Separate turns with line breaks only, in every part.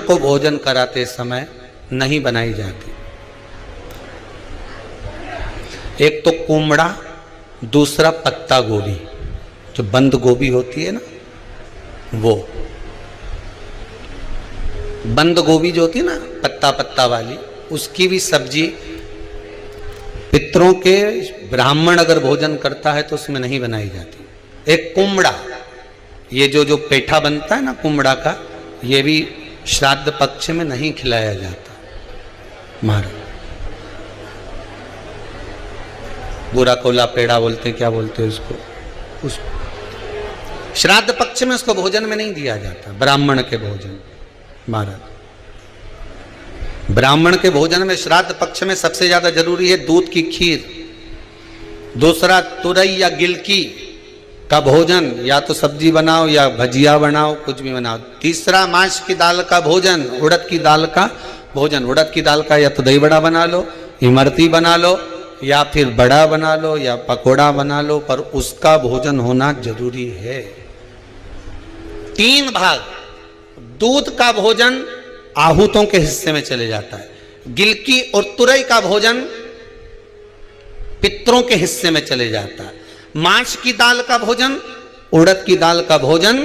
को भोजन कराते समय नहीं बनाई जाती। एक तो कुमड़ा, दूसरा पत्ता गोभी, जो बंद गोभी होती है ना, वो बंद गोभी जो होती है ना पत्ता पत्ता वाली, उसकी भी सब्जी पितरों के ब्राह्मण अगर भोजन करता है तो उसमें नहीं बनाई जाती। एक कुमड़ा, ये जो पेठा बनता है ना कुमड़ा का, ये भी श्राद्ध पक्ष में नहीं खिलाया जाता। महाराज बुरा कोला पेड़ा बोलते हैं, क्या बोलते हैं उसको, श्राद्ध पक्ष में उसको भोजन में नहीं दिया जाता। ब्राह्मण के भोजन, महाराज ब्राह्मण के भोजन में श्राद्ध पक्ष में सबसे ज्यादा जरूरी है दूध की खीर, दूसरा तुरई या गिलकी का भोजन, या तो सब्जी बनाओ या भजिया बनाओ, कुछ भी बनाओ। तीसरा मांस की दाल का भोजन, उड़द की दाल का भोजन। उड़द की दाल का या तो दही बड़ा बना लो, इमरती बना लो, या फिर बड़ा बना लो, या पकोड़ा बना लो, पर उसका भोजन होना जरूरी है। 3 भाग दूध का भोजन आहूतों के हिस्से में चले जाता है, गिलकी और तुरई का भोजन पितरों के हिस्से में चले जाता है, मांस की दाल का भोजन, उड़द की दाल का भोजन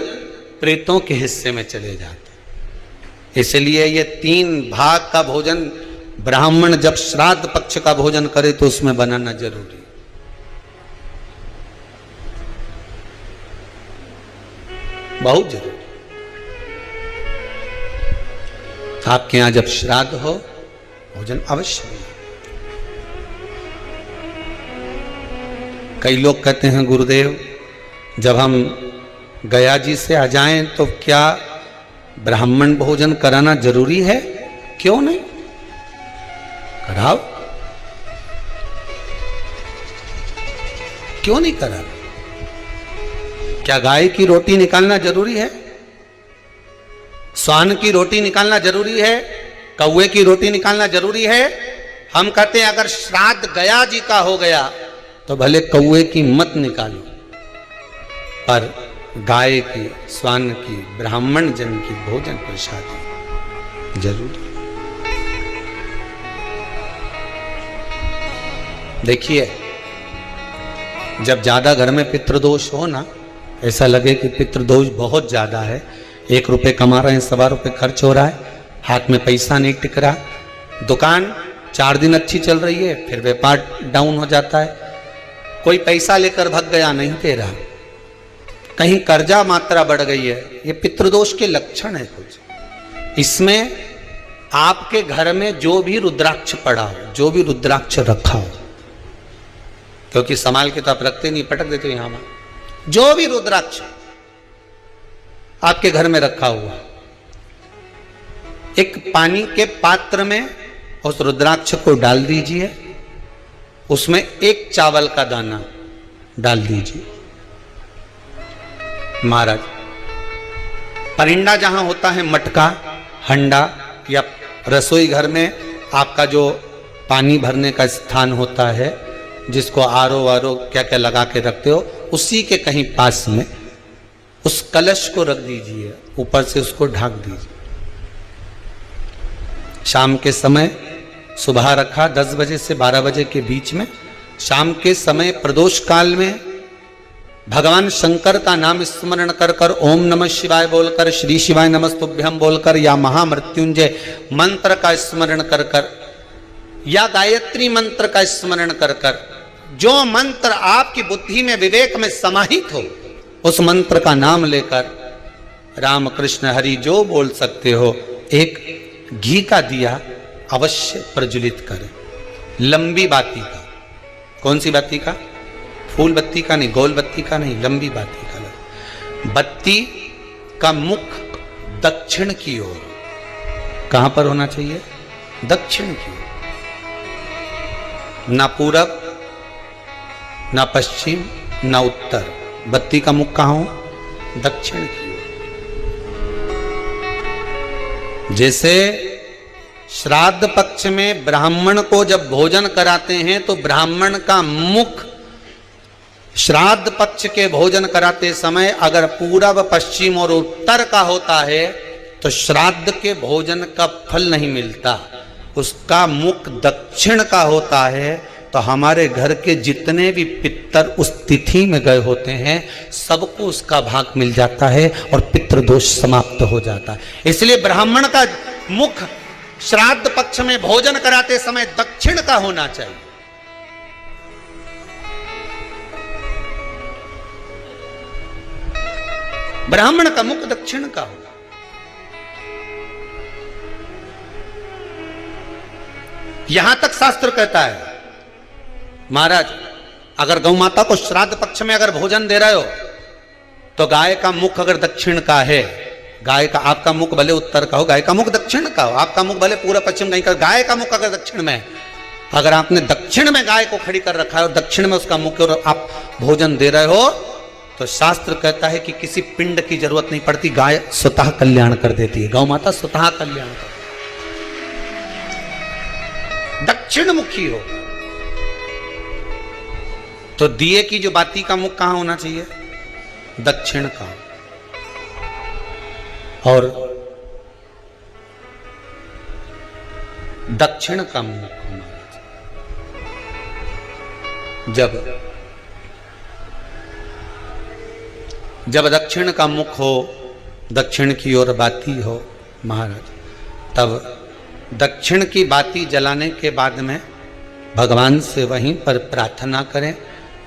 प्रेतों के हिस्से में चले जाता है। इसलिए ये 3 भाग का भोजन ब्राह्मण जब श्राद्ध पक्ष का भोजन करे तो उसमें बनाना जरूरी। बहुत जरूरी। आपके यहां जब श्राद्ध हो भोजन अवश्य मिले। कई लोग कहते हैं गुरुदेव जब हम गया जी से आ जाएं तो क्या ब्राह्मण भोजन कराना जरूरी है? क्यों नहीं, कराओ, क्यों नहीं करा? क्या गाय की रोटी निकालना जरूरी है? स्वान की रोटी निकालना जरूरी है? कौवे की रोटी निकालना जरूरी है? हम कहते हैं अगर श्राद्ध गया जी का हो गया तो भले कौवे की मत निकालो, पर गाय की, स्वान की, ब्राह्मण जन की भोजन प्रसादी जरूरी। देखिए जब ज्यादा घर में पितृदोष हो ना, ऐसा लगे कि पितृदोष बहुत ज्यादा है, 1 रुपए कमा रहे हैं, 1.25 रुपए खर्च हो रहा है, हाथ में पैसा नहीं टिक रहा, दुकान 4 दिन अच्छी चल रही है, फिर व्यापार डाउन हो जाता है, कोई पैसा लेकर भग गया, नहीं दे रहा, कहीं कर्जा मात्रा बढ़ गई है, ये पितृदोष के लक्षण है कुछ। इसमें आपके घर में जो भी रुद्राक्ष पड़ा हो, जो भी रुद्राक्ष रखा हो, क्योंकि संभाल के तो आप रखते नहीं, पटक देते यहां में, जो भी रुद्राक्ष आपके घर में रखा हुआ, एक पानी के पात्र में उस रुद्राक्ष को डाल दीजिए, उसमें 1 चावल का दाना डाल दीजिए। महाराज परिंदा जहां होता है, मटका, हंडा या रसोई घर में आपका जो पानी भरने का स्थान होता है, जिसको आरो क्या क्या लगा के रखते हो, उसी के कहीं पास में उस कलश को रख दीजिए, ऊपर से उसको ढक दीजिए। शाम के समय, सुबह रखा 10 बजे से 12 बजे के बीच में, शाम के समय प्रदोष काल में भगवान शंकर का नाम स्मरण कर कर, ओम नमः शिवाय बोलकर, श्री शिवाय नमस्तुभ्यम बोलकर, या महामृत्युंजय मंत्र का स्मरण कर कर, या गायत्री मंत्र का स्मरण कर कर, जो मंत्र आपकी बुद्धि में, विवेक में समाहित हो, उस मंत्र का नाम लेकर राम कृष्ण हरि जो बोल सकते हो, एक घी का दिया अवश्य प्रज्वलित करें, लंबी बाती का। कौन सी बाती का? फूल बत्ती का नहीं, गोल बत्ती का नहीं, लंबी बाती का। बत्ती का मुख दक्षिण की ओर, कहां पर होना चाहिए? दक्षिण की ओर, ना पूरब, ना पश्चिम, ना उत्तर। बत्ती का मुख कहां हो? दक्षिण की ओर। जैसे श्राद्ध पक्ष में ब्राह्मण को जब भोजन कराते हैं तो ब्राह्मण का मुख श्राद्ध पक्ष के भोजन कराते समय अगर पूरब, पश्चिम और उत्तर का होता है तो श्राद्ध के भोजन का फल नहीं मिलता, उसका मुख दक्षिण का होता है। तो हमारे घर के जितने भी पितर उस तिथि में गए होते हैं सबको उसका भाग मिल जाता है और पितृदोष समाप्त हो जाता है। इसलिए ब्राह्मण का मुख श्राद्ध पक्ष में भोजन कराते समय दक्षिण का होना चाहिए। ब्राह्मण का मुख दक्षिण का हो। यहां तक शास्त्र कहता है महाराज, अगर गौ माता को श्राद्ध पक्ष में अगर भोजन दे रहे हो तो गाय का मुख अगर दक्षिण का है, गाय का, आपका मुख भले उत्तर का हो, गाय का मुख दक्षिण का हो, आपका मुख भले पूरा पश्चिम कहीं का, गाय का मुख अगर दक्षिण में, अगर आपने दक्षिण में गाय को खड़ी कर रखा है और दक्षिण में उसका मुख और आप भोजन दे रहे हो तो शास्त्र कहता है कि किसी पिंड की जरूरत नहीं पड़ती, गाय स्वतः कल्याण कर देती है, गौ माता स्वतः कल्याण कर, दक्षिण मुखी हो। तो दिए की जो बाती का मुख कहां होना चाहिए? दक्षिण का। और दक्षिण का मुख होना चाहिए। जब दक्षिण का मुख हो, दक्षिण की ओर बाती हो महाराज, तब दक्षिण की बाती जलाने के बाद में भगवान से वहीं पर प्रार्थना करें।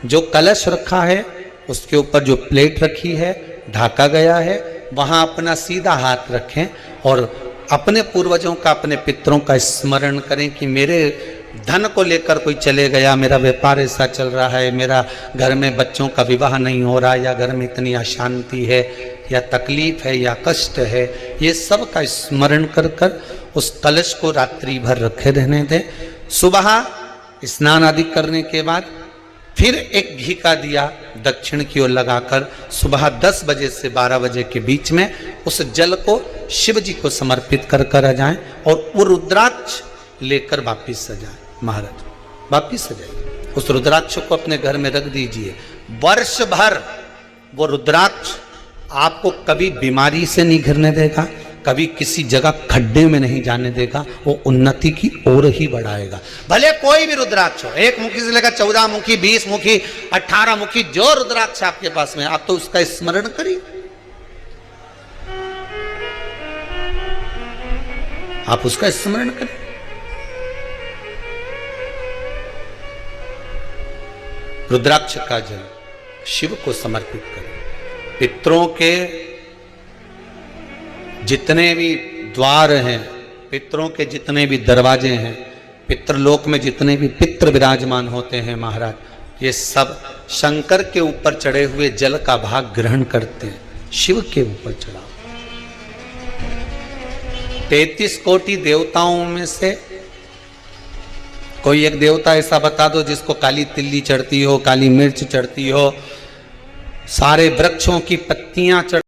जो कलश रखा है उसके ऊपर जो प्लेट रखी है, ढाका गया है, वहां अपना सीधा हाथ रखें और अपने पूर्वजों का, अपने पितरों का स्मरण करें कि मेरे धन को लेकर कोई चले गया, मेरा व्यापार ऐसा चल रहा है, मेरा घर में बच्चों का विवाह नहीं हो रहा, या घर में इतनी अशांति है या तकलीफ है या कष्ट है, ये सब का स्मरण कर कर उस कलश को रात्रि भर रखे रहने दें। सुबह स्नान आदि करने के बाद फिर एक घी का दिया दक्षिण की ओर लगाकर सुबह 10 बजे से 12 बजे के बीच में उस जल को शिव जी को समर्पित कर कर आ जाएं और वो रुद्राक्ष लेकर वापिस सजाएं। महाराज वापिस सजाइए, उस रुद्राक्ष को अपने घर में रख दीजिए। वर्ष भर वो रुद्राक्ष आपको कभी बीमारी से नहीं घिरने देगा, कभी किसी जगह खड्डे में नहीं जाने देगा, वो उन्नति की ओर ही बढ़ाएगा। भले कोई भी रुद्राक्ष हो, 1 मुखी से लेकर 14 मुखी, 20 मुखी, 18 मुखी, जो रुद्राक्ष आपके पास में, आप तो उसका स्मरण करिए, आप उसका स्मरण करें। रुद्राक्ष का जल शिव को समर्पित करें। पितरों के जितने भी द्वार हैं, पितरों के जितने भी दरवाजे हैं, पितृलोक में जितने भी पितृ विराजमान होते हैं महाराज, ये सब शंकर के ऊपर चढ़े हुए जल का भाग ग्रहण करते हैं, शिव के ऊपर चढ़ा। 33 कोटि देवताओं में से कोई एक देवता ऐसा बता दो जिसको काली तिल्ली चढ़ती हो, काली मिर्च चढ़ती हो, सारे वृक्षों की पत्तियां चढ़